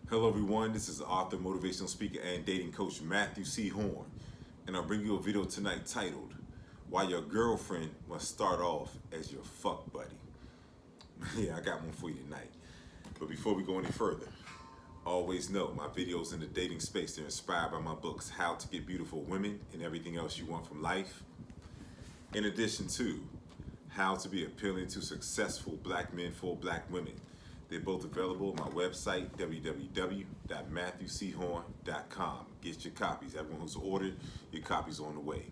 Hello, everyone. This is author, motivational speaker, and dating coach Matthew C. Horne, and I'll bring you a video tonight titled "Why Your Girlfriend Must Start Off as Your Fuck Buddy." Yeah, I got one for you tonight. But before we go any further, always know my videos in the dating space are inspired by my books, How to Get Beautiful Women and Everything Else You Want from Life, in addition to How to Be Appealing to Successful Black Men for Black Women. They're both available on my website, www.matthewchorne.com. Get your copies. Everyone who's ordered, your copies on the way.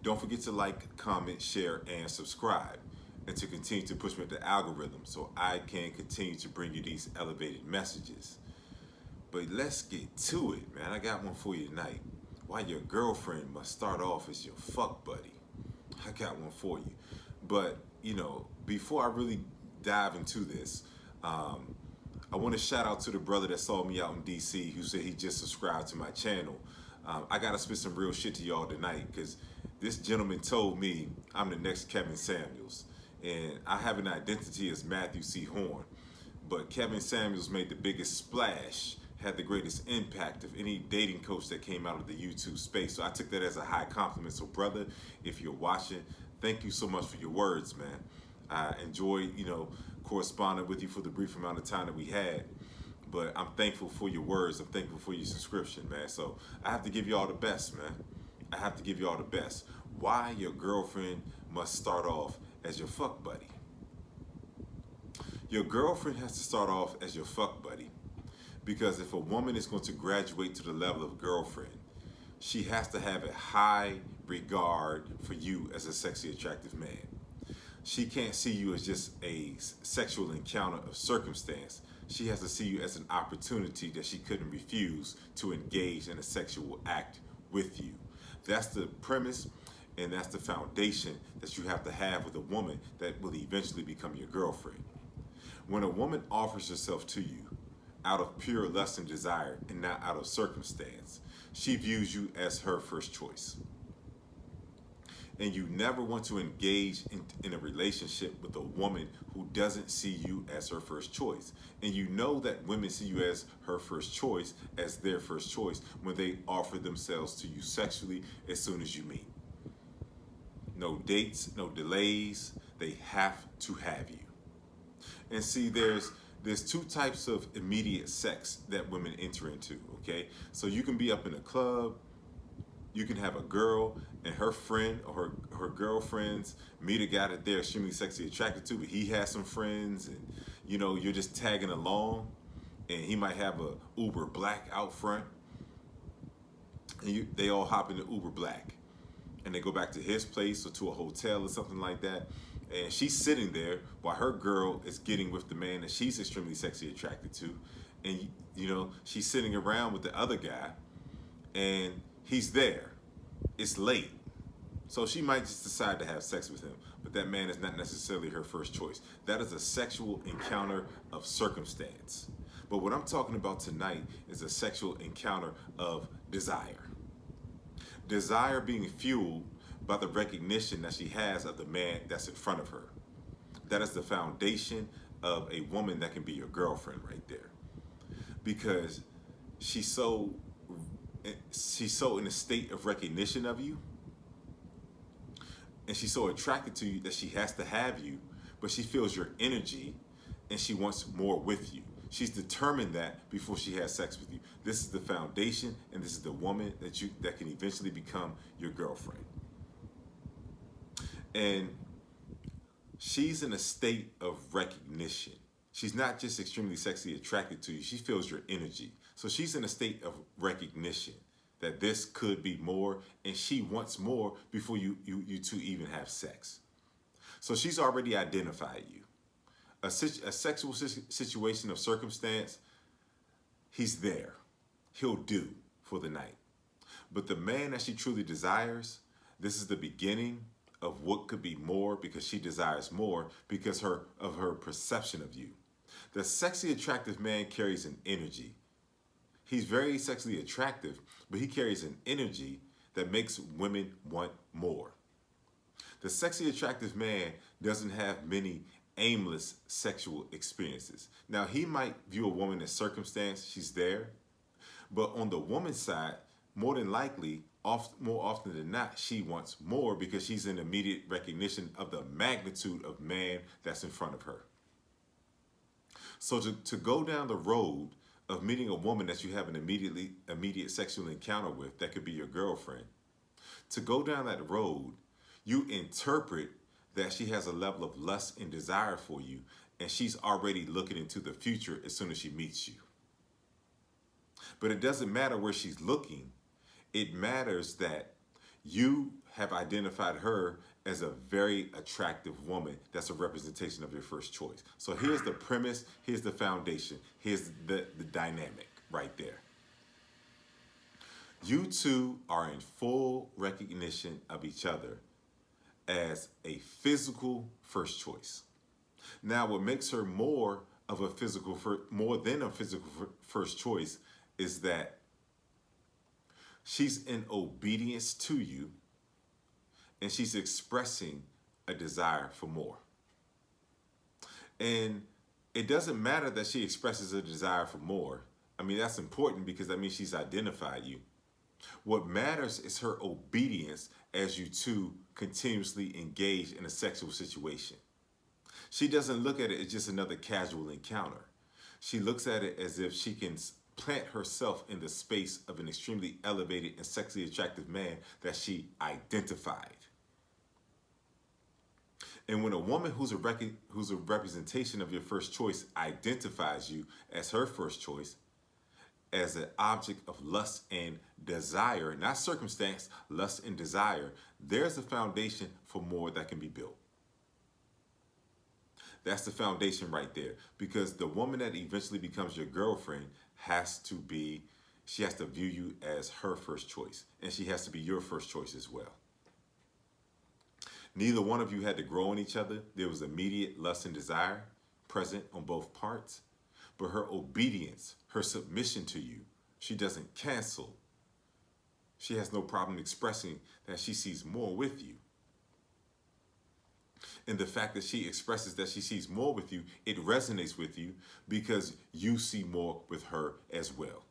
Don't forget to like, comment, share, and subscribe, and to continue to push me with the algorithm so I can continue to bring you these elevated messages. But let's get to it, man. I got one for you tonight. Why your girlfriend must start off as your fuck buddy. I got one for you. But, before I really dive into this, I want to shout out to the brother that saw me out in DC who said he just subscribed to my channel. I got to spit some real shit to y'all tonight because this gentleman told me I'm the next Kevin Samuels. And I have an identity as Matthew C. Horne. But Kevin Samuels made the biggest splash, had the greatest impact of any dating coach that came out of the YouTube space. So I took that as a high compliment. So brother, if you're watching, thank you so much for your words, man. I enjoyed, corresponding with you for the brief amount of time that we had. But I'm thankful for your words. I'm thankful for your subscription, man. So I have to give you all the best, man. I have to give you all the best. Why your girlfriend must start off as your fuck buddy. Your girlfriend has to start off as your fuck buddy because if a woman is going to graduate to the level of girlfriend, she has to have a high regard for you as a sexy, attractive man. She can't see you as just a sexual encounter of circumstance. She has to see you as an opportunity that she couldn't refuse to engage in a sexual act with you. That's the premise and that's the foundation that you have to have with a woman that will eventually become your girlfriend. When a woman offers herself to you out of pure lust and desire and not out of circumstance, she views you as her first choice. And you never want to engage in a relationship with a woman who doesn't see you as her first choice. And you know that women see you as her first choice, as their first choice, when they offer themselves to you sexually as soon as you meet. No dates, no delays. They have to have you. And see, there's two types of immediate sex that women enter into, okay? So you can be up in a club, you can have a girl and her friend or her girlfriends meet a guy that they're extremely sexually attracted to, but he has some friends and, you're just tagging along and he might have a Uber Black out front and they all hop into Uber Black and they go back to his place or to a hotel or something like that. And she's sitting there while her girl is getting with the man that she's extremely sexually attracted to. And, she's sitting around with the other guy and he's there. It's late. So she might just decide to have sex with him, but that man is not necessarily her first choice. That is a sexual encounter of circumstance. But what I'm talking about tonight is a sexual encounter of desire. Desire being fueled by the recognition that she has of the man that's in front of her. That is the foundation of a woman that can be your girlfriend right there. Because she's so in a state of recognition of you, and she's so attracted to you that she has to have you, but she feels your energy and she wants more with you. She's determined that before she has sex with you. This is the foundation, and this is the woman that can eventually become your girlfriend. And she's in a state of recognition. She's not just extremely sexually attracted to you, she feels your energy. So she's in a state of recognition that this could be more, and she wants more before you two even have sex. So she's already identified you. A sexual situation of circumstance, he's there. He'll do for the night. But the man that she truly desires, this is the beginning of what could be more because she desires more because of her perception of you. The sexually attractive man carries an energy. He's very sexually attractive, but he carries an energy that makes women want more. The sexually attractive man doesn't have many aimless sexual experiences. Now, he might view a woman as circumstance, she's there, but on the woman's side, more than likely, more often than not, she wants more because she's in immediate recognition of the magnitude of man that's in front of her. So to go down the road of meeting a woman that you have an immediate sexual encounter with, that could be your girlfriend, to go down that road, you interpret that she has a level of lust and desire for you, and she's already looking into the future as soon as she meets you. But it doesn't matter where she's looking. It matters that you have identified her as a very attractive woman that's a representation of your first choice. So here's the premise, here's the foundation, here's the dynamic right there. You two are in full recognition of each other as a physical first choice. Now, what makes her more than a physical first choice is that she's in obedience to you, and she's expressing a desire for more. And it doesn't matter that she expresses a desire for more. I mean, that's important because that means she's identified you. What matters is her obedience as you two continuously engage in a sexual situation. She doesn't look at it as just another casual encounter. She looks at it as if she can plant herself in the space of an extremely elevated and sexually attractive man that she identified. And when a woman who's a representation of your first choice identifies you as her first choice, as an object of lust and desire, not circumstance, lust and desire, there's a foundation for more that can be built. That's the foundation right there. Because the woman that eventually becomes your girlfriend she has to view you as her first choice. And she has to be your first choice as well. Neither one of you had to grow on each other. There was immediate lust and desire present on both parts. But her obedience, her submission to you, she doesn't cancel. She has no problem expressing that she sees more with you. And the fact that she expresses that she sees more with you, it resonates with you because you see more with her as well.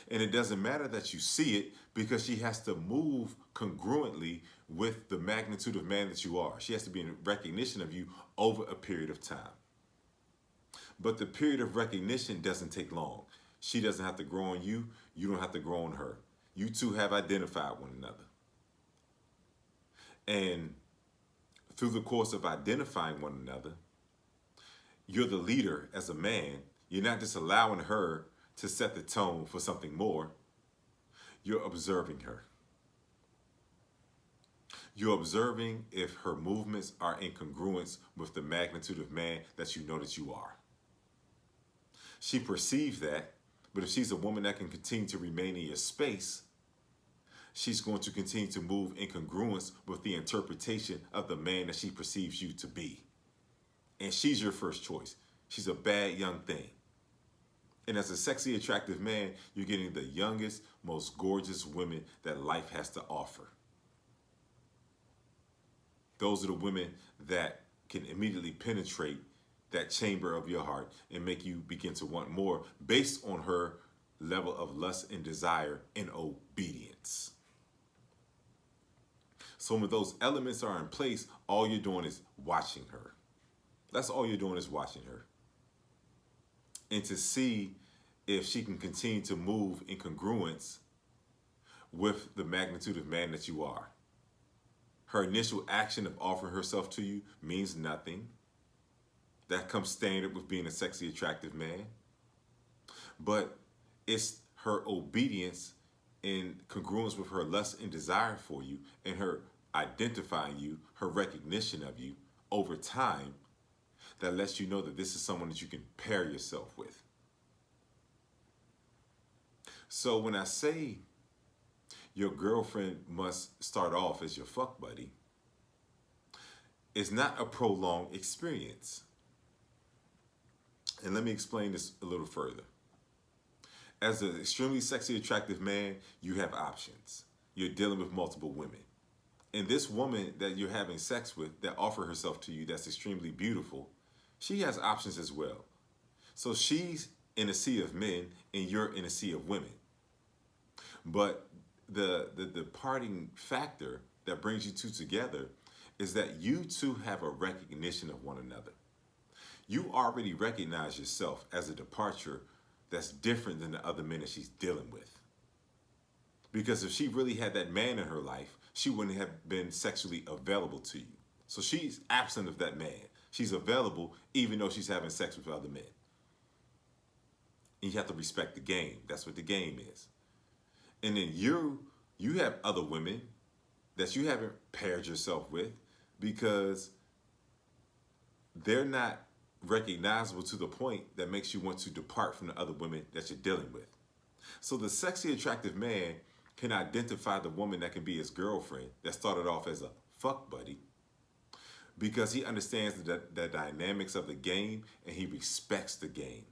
And it doesn't matter that you see it because she has to move congruently with the magnitude of man that you are. She has to be in recognition of you over a period of time. But the period of recognition doesn't take long. She doesn't have to grow on you. You don't have to grow on her. You two have identified one another. And through the course of identifying one another, you're the leader as a man. You're not just allowing her to set the tone for something more. You're observing her. You're observing if her movements are in congruence with the magnitude of man that you know that you are. She perceives that, but if she's a woman that can continue to remain in your space, she's going to continue to move in congruence with the interpretation of the man that she perceives you to be. And she's your first choice. She's a bad young thing. And as a sexy, attractive man, you're getting the youngest, most gorgeous women that life has to offer. Those are the women that can immediately penetrate that chamber of your heart and make you begin to want more based on her level of lust and desire and obedience. So when those elements are in place, all you're doing is watching her. That's all you're doing is watching her. And to see if she can continue to move in congruence with the magnitude of man that you are. Her initial action of offering herself to you means nothing. That comes standard with being a sexy, attractive man. But it's her obedience in congruence with her lust and desire for you and her identifying you, her recognition of you over time that lets you know that this is someone that you can pair yourself with. So when I say your girlfriend must start off as your fuck buddy, it's not a prolonged experience. And let me explain this a little further. As an extremely sexy, attractive man, you have options. You're dealing with multiple women. And this woman that you're having sex with that offer herself to you that's extremely beautiful, she has options as well. So she's in a sea of men and you're in a sea of women. But the parting factor that brings you two together is that you two have a recognition of one another. You already recognize yourself as a departure that's different than the other men that she's dealing with. Because if she really had that man in her life, she wouldn't have been sexually available to you. So she's absent of that man. She's available even though she's having sex with other men. And you have to respect the game. That's what the game is. And then you have other women that you haven't paired yourself with because they're not recognizable to the point that makes you want to depart from the other women that you're dealing with. So the sexy attractive man can identify the woman that can be his girlfriend that started off as a fuck buddy because he understands the dynamics of the game and he respects the game.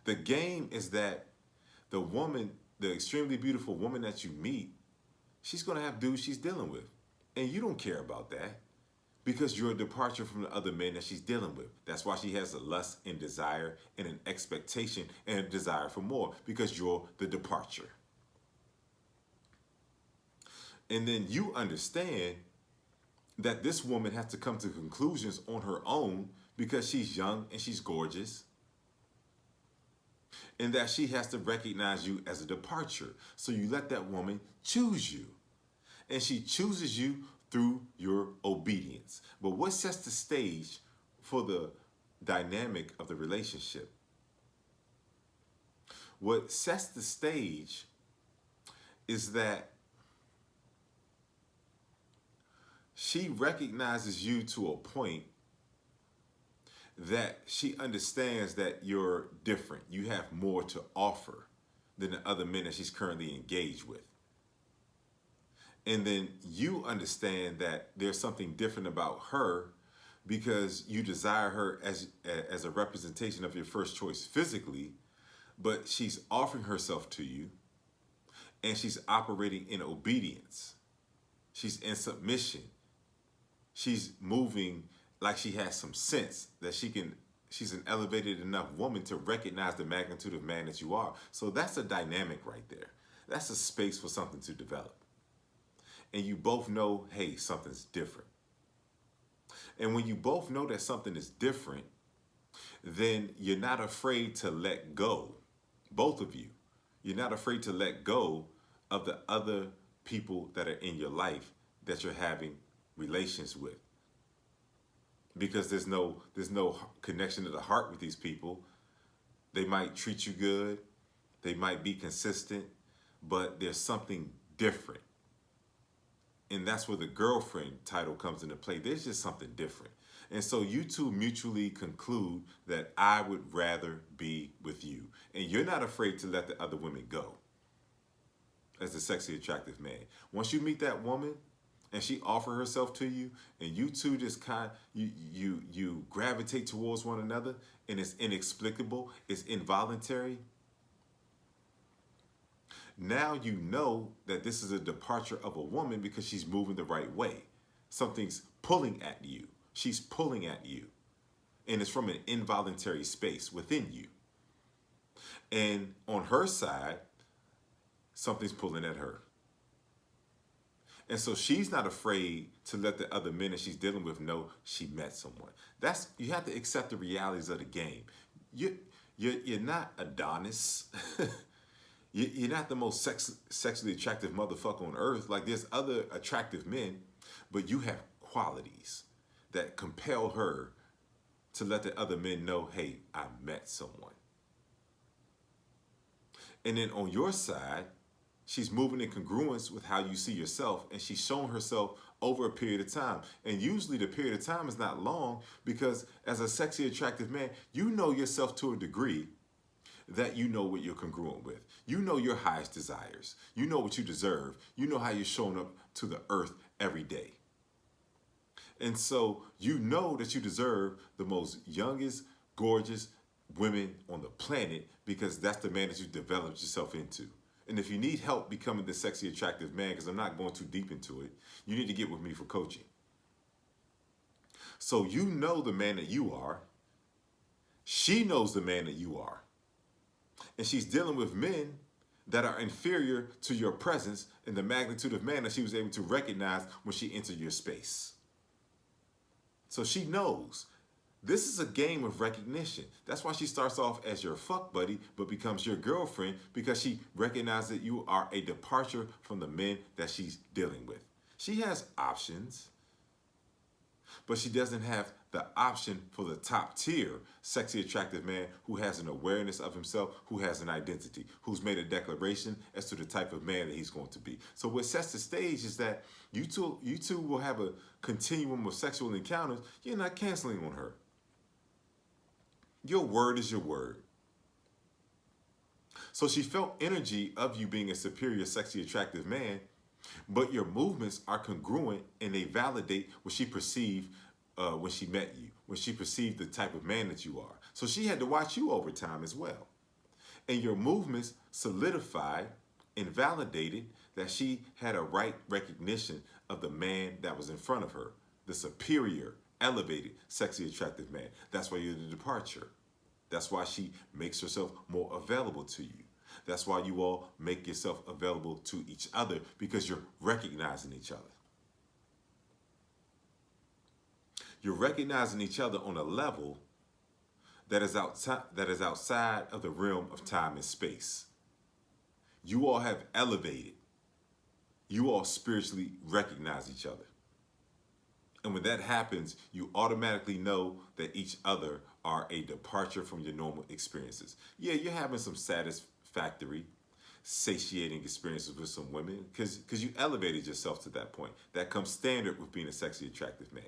The game is that the woman, the extremely beautiful woman that you meet, she's going to have dudes she's dealing with. And you don't care about that because you're a departure from the other men that she's dealing with. That's why she has a lust and desire and an expectation and a desire for more because you're the departure. And then you understand that this woman has to come to conclusions on her own because she's young and she's gorgeous. And that she has to recognize you as a departure. So you let that woman choose you. And she chooses you through your obedience. But what sets the stage for the dynamic of the relationship? What sets the stage is that she recognizes you to a point that she understands that you're different. You have more to offer than the other men that she's currently engaged with. And then you understand that there's something different about her because you desire her as a representation of your first choice physically, but she's offering herself to you and she's operating in obedience. She's in submission. She's moving like she has some sense that she's an elevated enough woman to recognize the magnitude of man that you are. So that's a dynamic right there. That's a space for something to develop. And you both know, hey, something's different. And when you both know that something is different, then you're not afraid to let go, both of you. You're not afraid to let go of the other people that are in your life that you're having relations with. Because there's no connection to the heart with these people. They might treat you good. They might be consistent, but there's something different. And that's where the girlfriend title comes into play. There's just something different. And so you two mutually conclude that I would rather be with you. And you're not afraid to let the other women go as a sexy, attractive man. Once you meet that woman and she offers herself to you and you two just you gravitate towards one another and it's inexplicable, it's involuntary. Now you know that this is a departure of a woman because she's moving the right way. Something's pulling at you. She's pulling at you. And it's from an involuntary space within you. And on her side, something's pulling at her. And so she's not afraid to let the other men that she's dealing with know she met someone. You have to accept the realities of the game. You're not Adonis. You're not the most sexually attractive motherfucker on earth. Like, there's other attractive men, but you have qualities that compel her to let the other men know, hey, I met someone. And then on your side, she's moving in congruence with how you see yourself, and she's shown herself over a period of time. And usually the period of time is not long because as a sexy, attractive man, you know yourself to a degree that you know what you're congruent with. You know your highest desires. You know what you deserve. You know how you're showing up to the earth every day. And so you know that you deserve the most youngest, gorgeous women on the planet because that's the man that you developed yourself into. And if you need help becoming the sexy, attractive man, because I'm not going too deep into it, you need to get with me for coaching. So you know the man that you are. She knows the man that you are. And she's dealing with men that are inferior to your presence in the magnitude of man that she was able to recognize when she entered your space. So she knows. This is a game of recognition. That's why she starts off as your fuck buddy, but becomes your girlfriend, because she recognizes that you are a departure from the men that she's dealing with. She has options, but she doesn't have the option for the top tier sexy, attractive man who has an awareness of himself, who has an identity, who's made a declaration as to the type of man that he's going to be. So what sets the stage is that you two will have a continuum of sexual encounters. You're not canceling on her. Your word is your word. So she felt energy of you being a superior, sexy, attractive man, but your movements are congruent and they validate what she perceived when she met you, when she perceived the type of man that you are. So she had to watch you over time as well. And your movements solidified and validated that she had a right recognition of the man that was in front of her, the superior, elevated, sexy, attractive man. That's why you're the departure. That's why she makes herself more available to you. That's why you all make yourself available to each other, because you're recognizing each other. You're recognizing each other on a level that is outside of the realm of time and space. You all have elevated. You all spiritually recognize each other. And when that happens, you automatically know that each other are a departure from your normal experiences. Yeah, you're having some satisfactory, satiating experiences with some women because you elevated yourself to that point. That comes standard with being a sexy, attractive man.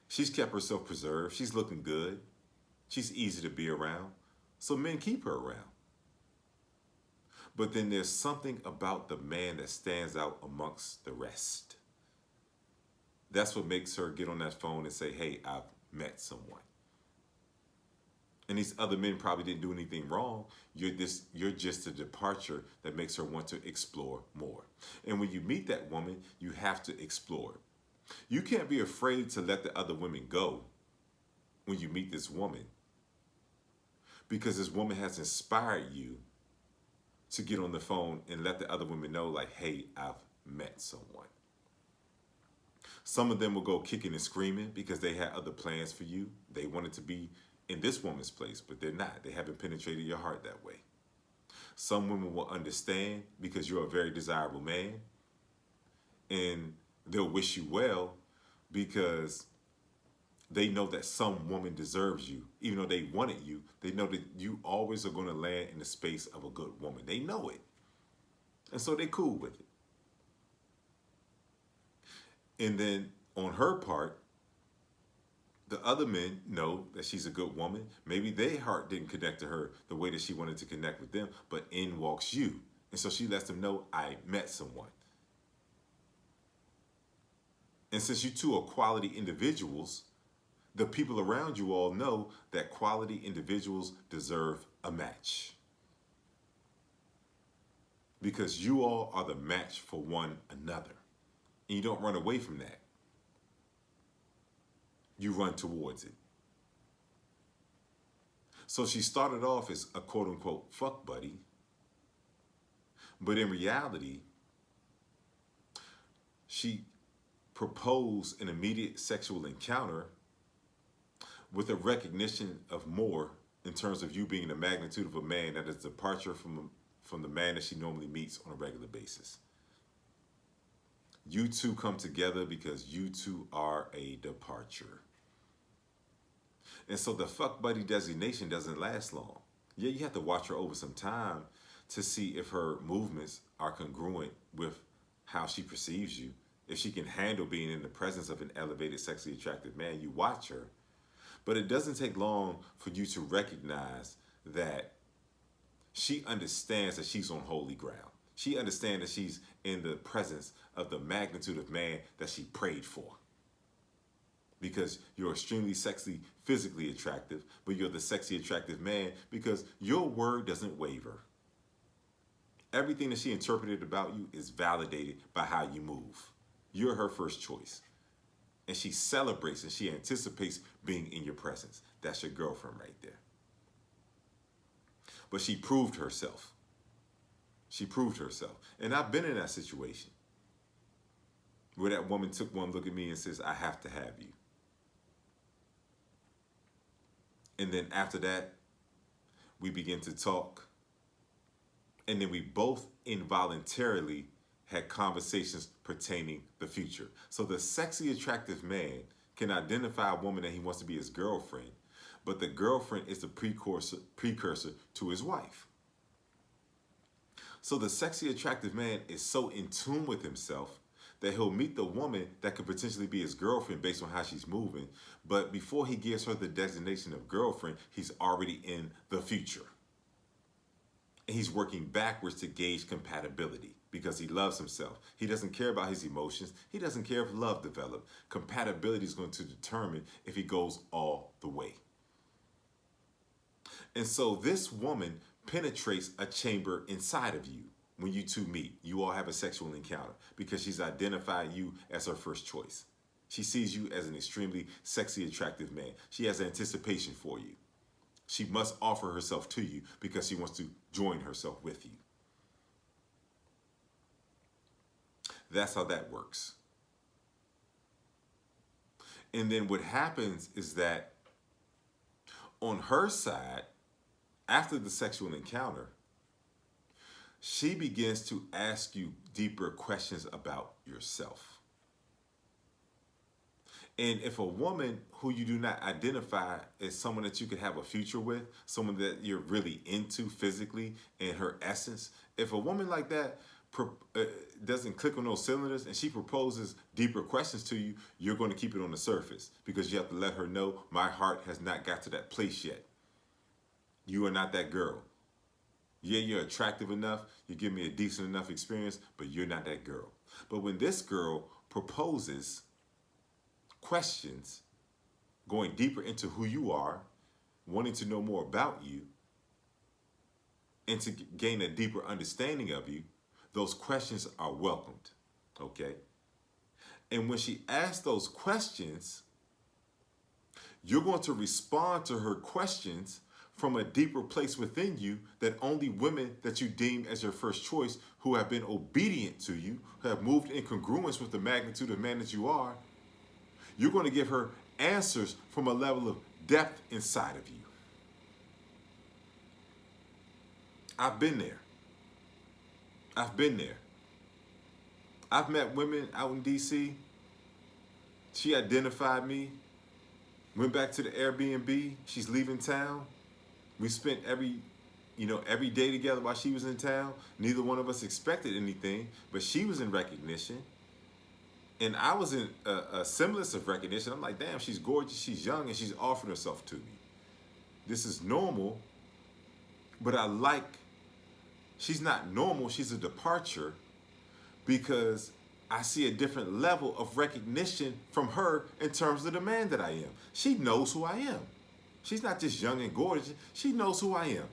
She's kept herself preserved. She's looking good. She's easy to be around. So men keep her around. But then there's something about the man that stands out amongst the rest. That's what makes her get on that phone and say, hey, I've met someone. And these other men probably didn't do anything wrong. You're just a departure that makes her want to explore more. And when you meet that woman, you have to explore. You can't be afraid to let the other women go when you meet this woman, because this woman has inspired you to get on the phone and let the other women know, like, hey, I've met someone. Some of them will go kicking and screaming because they had other plans for you. They wanted to be in this woman's place, but they're not. They haven't penetrated your heart that way. Some women will understand because you're a very desirable man, and they'll wish you well because they know that some woman deserves you. Even though they wanted you, they know that you always are going to land in the space of a good woman. They know it. And so they're cool with it. And then on her part, the other men know that she's a good woman. Maybe their heart didn't connect to her the way that she wanted to connect with them, but in walks you. And so she lets them know, I met someone. And since you two are quality individuals, the people around you all know that quality individuals deserve a match. Because you all are the match for one another. And you don't run away from that. You run towards it. So she started off as a quote unquote fuck buddy. But in reality, she proposed an immediate sexual encounter with a recognition of more in terms of you being the magnitude of a man that is a departure from the man that she normally meets on a regular basis. You two come together because you two are a departure. And so the fuck buddy designation doesn't last long. Yeah, you have to watch her over some time to see if her movements are congruent with how she perceives you. If she can handle being in the presence of an elevated, sexually attractive man, you watch her. But it doesn't take long for you to recognize that she understands that she's on holy ground. She understands that she's in the presence of the magnitude of man that she prayed for. Because you're extremely sexy, physically attractive, but you're the sexy, attractive man because your word doesn't waver. Everything that she interpreted about you is validated by how you move. You're her first choice. And she celebrates and she anticipates being in your presence. That's your girlfriend right there. But she proved herself. She proved herself. And I've been in that situation where that woman took one look at me and says, I have to have you. And then after that, we begin to talk. And then we both involuntarily had conversations pertaining the future. So the sexy, attractive man can identify a woman that he wants to be his girlfriend, but the girlfriend is the precursor to his wife. So the sexy, attractive man is so in tune with himself that he'll meet the woman that could potentially be his girlfriend based on how she's moving. But before he gives her the designation of girlfriend, he's already in the future. And he's working backwards to gauge compatibility because he loves himself. He doesn't care about his emotions. He doesn't care if love develops. Compatibility is going to determine if he goes all the way. And so this woman penetrates a chamber inside of you when you two meet. You all have a sexual encounter because she's identified you as her first choice. She sees you as an extremely sexy, attractive man. She has anticipation for you. She must offer herself to you because she wants to join herself with you. That's how that works. And then what happens is that on her side, after the sexual encounter, she begins to ask you deeper questions about yourself. And if a woman who you do not identify as someone that you could have a future with, someone that you're really into physically in her essence, if a woman like that doesn't click on those cylinders and she proposes deeper questions to you, you're going to keep it on the surface because you have to let her know my heart has not got to that place yet. You are not that girl. Yeah, you're attractive enough. You give me a decent enough experience, but you're not that girl. But when this girl proposes questions, going deeper into who you are, wanting to know more about you, and to gain a deeper understanding of you, those questions are welcomed, okay? And when she asks those questions, you're going to respond to her questions from a deeper place within you that only women that you deem as your first choice, who have been obedient to you, who have moved in congruence with the magnitude of man that you are, you're going to give her answers from a level of depth inside of you. I've been there. I've been there. I've met women out in D.C. She identified me, went back to the Airbnb. She's leaving town. We spent every day together while she was in town. Neither one of us expected anything, but she was in recognition. And I was in a semblance of recognition. I'm like, damn, she's gorgeous, she's young, and she's offering herself to me. This is normal, but she's not normal, she's a departure because I see a different level of recognition from her in terms of the man that I am. She knows who I am. She's not just young and gorgeous, she knows who I am.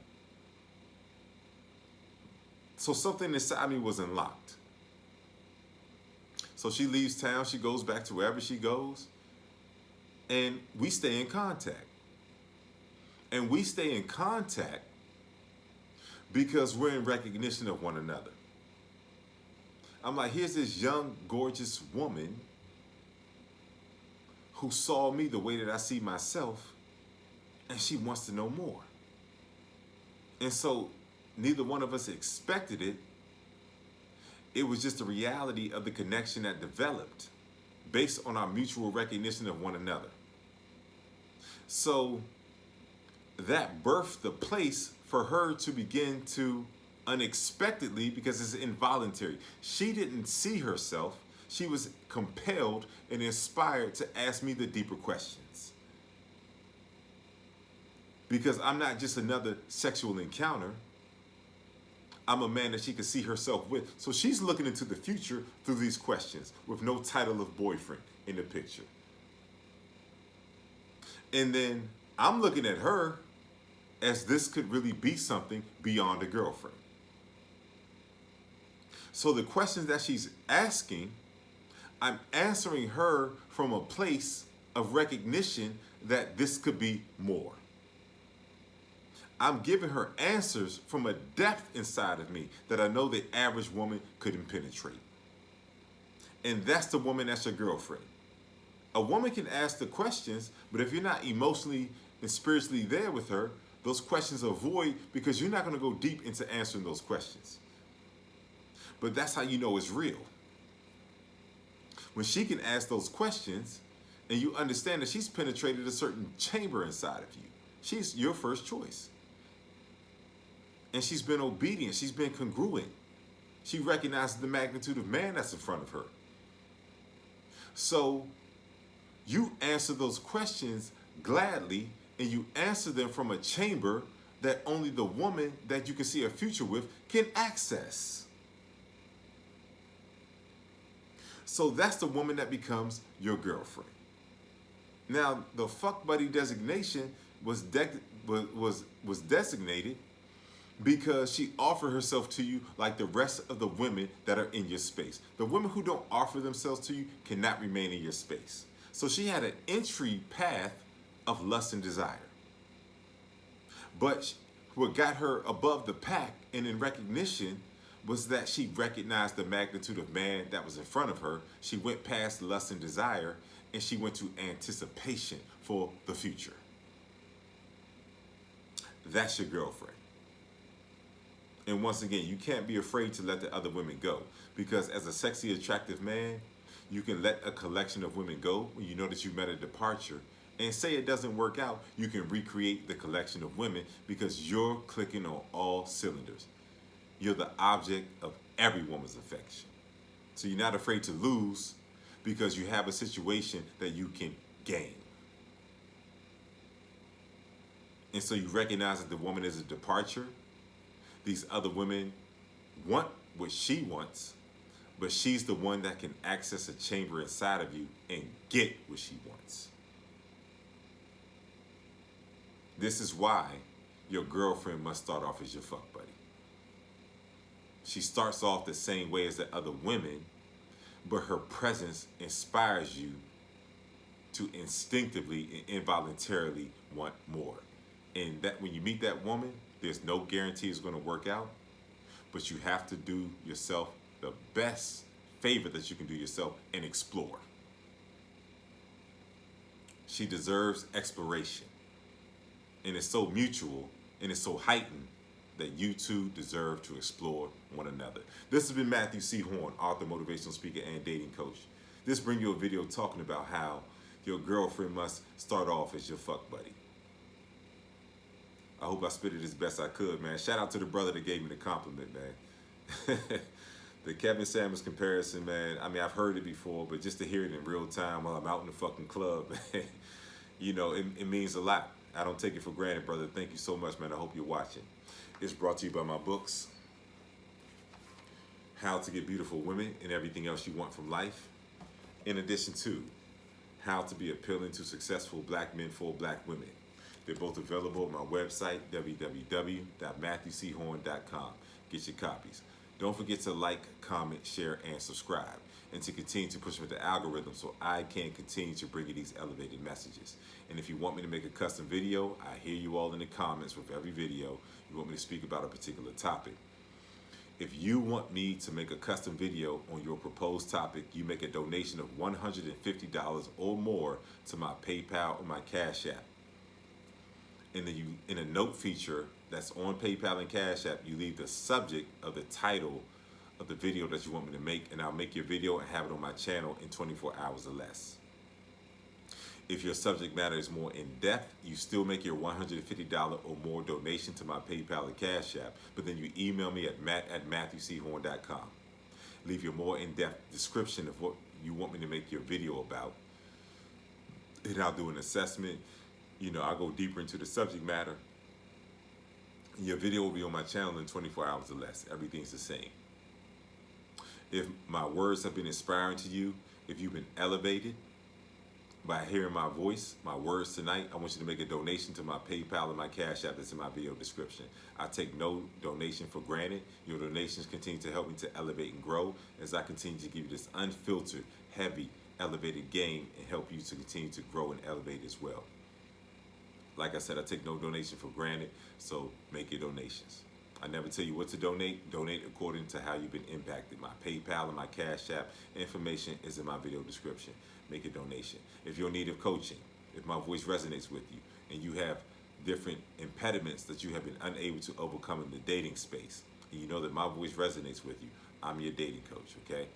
So something inside me was unlocked. So she leaves town, she goes back to wherever she goes, and we stay in contact. And we stay in contact because we're in recognition of one another. I'm like, here's this young, gorgeous woman who saw me the way that I see myself, and she wants to know more. And so neither one of us expected it. It was just a reality of the connection that developed based on our mutual recognition of one another. So that birthed the place for her to begin to unexpectedly, because it's involuntary. She didn't see herself. She was compelled and inspired to ask me the deeper questions. Because I'm not just another sexual encounter. I'm a man that she could see herself with. So she's looking into the future through these questions with no title of boyfriend in the picture. And then I'm looking at her as this could really be something beyond a girlfriend. So the questions that she's asking, I'm answering her from a place of recognition that this could be more. I'm giving her answers from a depth inside of me that I know the average woman couldn't penetrate. And that's the woman that's your girlfriend. A woman can ask the questions, but if you're not emotionally and spiritually there with her, those questions are void because you're not going to go deep into answering those questions. But that's how you know it's real. When she can ask those questions and you understand that she's penetrated a certain chamber inside of you, she's your first choice. And she's been obedient. She's been congruent. She recognizes the magnitude of man that's in front of her. So you answer those questions gladly, and you answer them from a chamber that only the woman that you can see a future with can access. So that's the woman that becomes your girlfriend. Now, the fuck buddy designation was designated because she offered herself to you like the rest of the women that are in your space. The women who don't offer themselves to you cannot remain in your space. So she had an entry path of lust and desire. But what got her above the pack and in recognition was that she recognized the magnitude of man that was in front of her. She went past lust and desire, and she went to anticipation for the future. That's your girlfriend. And once again, you can't be afraid to let the other women go, because as a sexy, attractive man, you can let a collection of women go when you know that you met a departure. And say it doesn't work out, you can recreate the collection of women because you're clicking on all cylinders. You're the object of every woman's affection. So you're not afraid to lose because you have a situation that you can gain. And so you recognize that the woman is a departure. These other women want what she wants, but she's the one that can access a chamber inside of you and get what she wants. This is why your girlfriend must start off as your fuck buddy. She starts off the same way as the other women, but her presence inspires you to instinctively and involuntarily want more. And that when you meet that woman, there's no guarantee it's going to work out, but you have to do yourself the best favor that you can do yourself and explore. She deserves exploration. And it's so mutual and it's so heightened that you two deserve to explore one another. This has been Matthew C. Horne, author, motivational speaker, and dating coach. This brings you a video talking about how your girlfriend must start off as your fuck buddy. I hope I spit it as best I could, man. Shout out to the brother that gave me the compliment, man. The Kevin Samuels comparison, man. I mean, I've heard it before, but just to hear it in real time while I'm out in the fucking club, man, you know, it means a lot. I don't take it for granted, brother. Thank you so much, man. I hope you're watching. It's brought to you by my books, How to Get Beautiful Women and Everything Else You Want from Life, in addition to How to Be Appealing to Successful Black Men for Black Women. They're both available on my website, www.matthewchorne.com. Get your copies. Don't forget to like, comment, share, and subscribe, and to continue to push with the algorithm so I can continue to bring you these elevated messages. And if you want me to make a custom video, I hear you all in the comments with every video. You want me to speak about a particular topic. If you want me to make a custom video on your proposed topic, you make a donation of $150 or more to my PayPal or my Cash App. And then you, in a note feature that's on PayPal and Cash App, you leave the subject of the title of the video that you want me to make, and I'll make your video and have it on my channel in 24 hours or less. If your subject matter is more in-depth, you still make your $150 or more donation to my PayPal and Cash App, but then you email me at matt@matthewchorne.com. Leave your more in-depth description of what you want me to make your video about, and I'll do an assessment. You know, I'll go deeper into the subject matter. Your video will be on my channel in 24 hours or less. Everything's the same. If my words have been inspiring to you, if you've been elevated by hearing my voice, my words tonight, I want you to make a donation to my PayPal and my Cash App that's in my video description. I take no donation for granted. Your donations continue to help me to elevate and grow as I continue to give you this unfiltered, heavy, elevated game and help you to continue to grow and elevate as well. Like I said, I take no donation for granted, so make your donations. I never tell you what to donate. Donate according to how you've been impacted. My PayPal and my Cash App information is in my video description. Make a donation. If you're in need of coaching, if my voice resonates with you, and you have different impediments that you have been unable to overcome in the dating space, and you know that my voice resonates with you, I'm your dating coach, okay?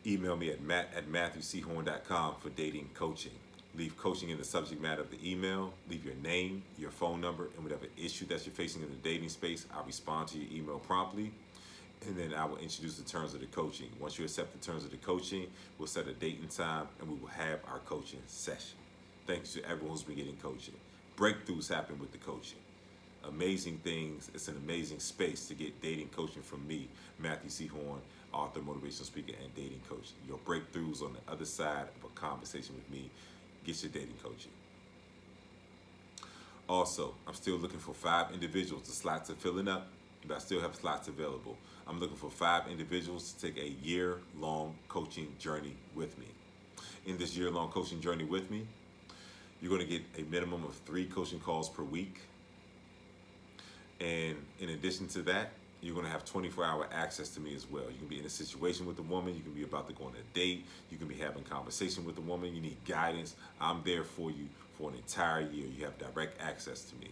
Email me at matthewchorne.com for dating coaching. Leave coaching in the subject matter of the email. Leave your name, your phone number, and whatever issue that you're facing in the dating space. I'll respond to your email promptly, and then I will introduce the terms of the coaching. Once you accept the terms of the coaching, we'll set a date and time, and we will have our coaching session. Thanks to everyone who's been getting coaching. Breakthroughs happen with the coaching. Amazing things. It's an amazing space to get dating coaching from me, Matthew C. Horne, author, motivational speaker, and dating coach. Your breakthroughs on the other side of a conversation with me. Get your dating coaching. Also, I'm still looking for 5 individuals. The slots are filling up, but I still have slots available. I'm looking for 5 individuals to take a year-long coaching journey with me. In this year-long coaching journey with me, you're going to get a minimum of 3 coaching calls per week. And in addition to that, you're going to have 24-hour access to me as well. You can be in a situation with a woman. You can be about to go on a date. You can be having conversation with a woman. You need guidance. I'm there for you for an entire year. You have direct access to me.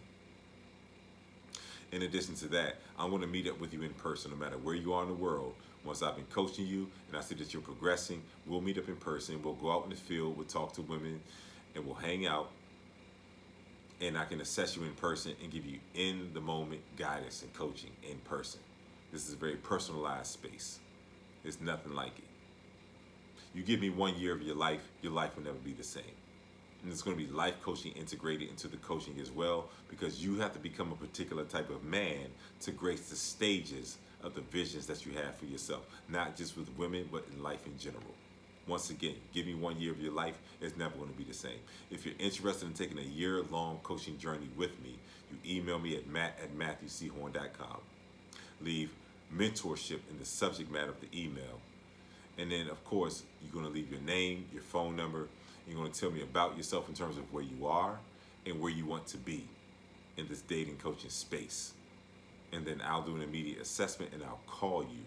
In addition to that, I'm going to meet up with you in person no matter where you are in the world. Once I've been coaching you and I see that you're progressing, we'll meet up in person. We'll go out in the field. We'll talk to women and we'll hang out. And I can assess you in person and give you in-the-moment guidance and coaching in person. This is a very personalized space. There's nothing like it. You give me 1 year of your life will never be the same. And it's going to be life coaching integrated into the coaching as well, because you have to become a particular type of man to grace the stages of the visions that you have for yourself, not just with women, but in life in general. Once again, give me 1 year of your life, it's never going to be the same. If you're interested in taking a year-long coaching journey with me, you email me at matt@matthewchorne.com. Leave mentorship in the subject matter of the email. And then, of course, you're going to leave your name, your phone number, and you're going to tell me about yourself in terms of where you are and where you want to be in this dating coaching space. And then I'll do an immediate assessment and I'll call you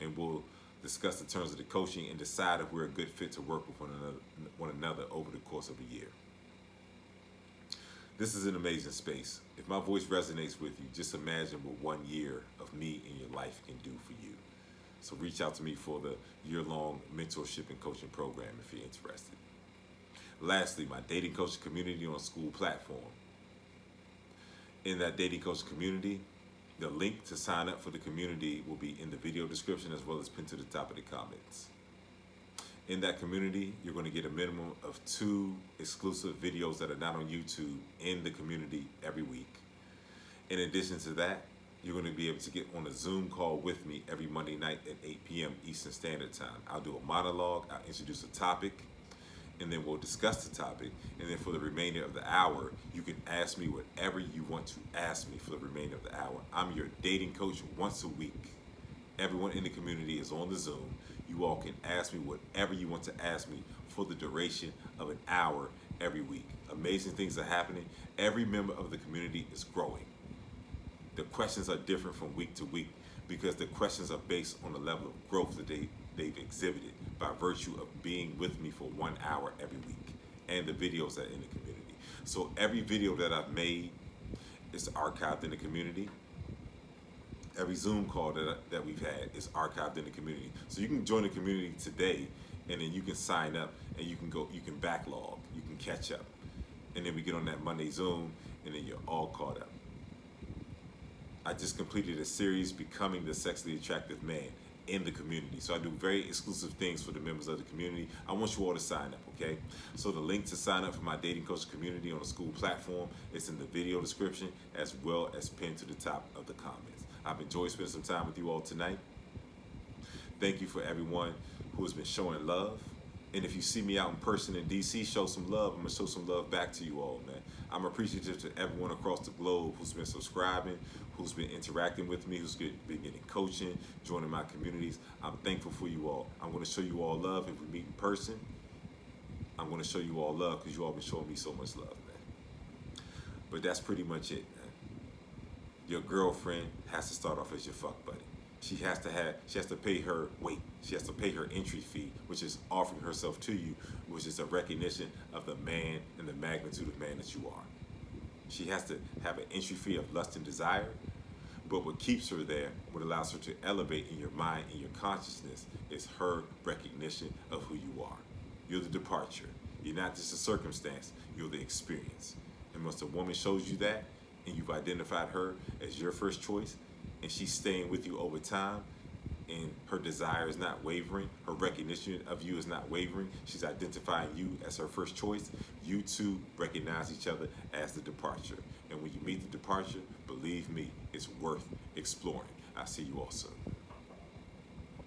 and we'll discuss the terms of the coaching and decide if we're a good fit to work with one another over the course of a year. This is an amazing space. If my voice resonates with you, just imagine what 1 year of me in your life can do for you. So reach out to me for the year-long mentorship and coaching program if you're interested. Lastly, my dating coaching community on a school platform. In that dating coaching community, the link to sign up for the community will be in the video description as well as pinned to the top of the comments. In that community, you're going to get a minimum of 2 exclusive videos that are not on YouTube in the community every week. In addition to that, you're going to be able to get on a Zoom call with me every Monday night at 8 p.m. Eastern Standard Time. I'll do a monologue, I'll introduce a topic, and then we'll discuss the topic. And then for the remainder of the hour, you can ask me whatever you want to ask me for the remainder of the hour. I'm your dating coach once a week. Everyone in the community is on the Zoom. You all can ask me whatever you want to ask me for the duration of an hour every week. Amazing things are happening. Every member of the community is growing. The questions are different from week to week because the questions are based on the level of growth that they've exhibited by virtue of being with me for 1 hour every week and the videos that are in the community. So every video that I've made is archived in the community. Every Zoom call that we've had is archived in the community. So you can join the community today and then you can sign up and you can backlog, you can catch up. And then we get on that Monday Zoom and then you're all caught up. I just completed a series, Becoming the Sexually Attractive Man, in the community. So I do very exclusive things for the members of the community. I want you all to sign up, okay? So the link to sign up for my dating coach community on the school platform is in the video description as well as pinned to the top of the comments. I've enjoyed spending some time with you all tonight. Thank you for everyone who has been showing love And if you see me out in person in DC, show some love. I'm gonna show some love back to you all, man. I'm appreciative to everyone across the globe who's been subscribing, who's been interacting with me, who's been getting coaching, joining my communities. I'm thankful for you all. I'm gonna show you all love if we meet in person. I'm gonna show you all love because you all been showing me so much love, man. But that's pretty much it, man. Your girlfriend has to start off as your fuck buddy. She has to pay her weight. She has to pay her entry fee, which is offering herself to you, which is a recognition of the man and the magnitude of man that you are. She has to have an entry fee of lust and desire, but what keeps her there, what allows her to elevate in your mind and your consciousness, is her recognition of who you are. You're the departure. You're not just a circumstance, you're the experience. And once a woman shows you that, and you've identified her as your first choice, and she's staying with you over time, and her desire is not wavering, her recognition of you is not wavering, she's identifying you as her first choice, you two recognize each other as the departure. And when you meet the departure, believe me, it's worth exploring. I'll see you all soon.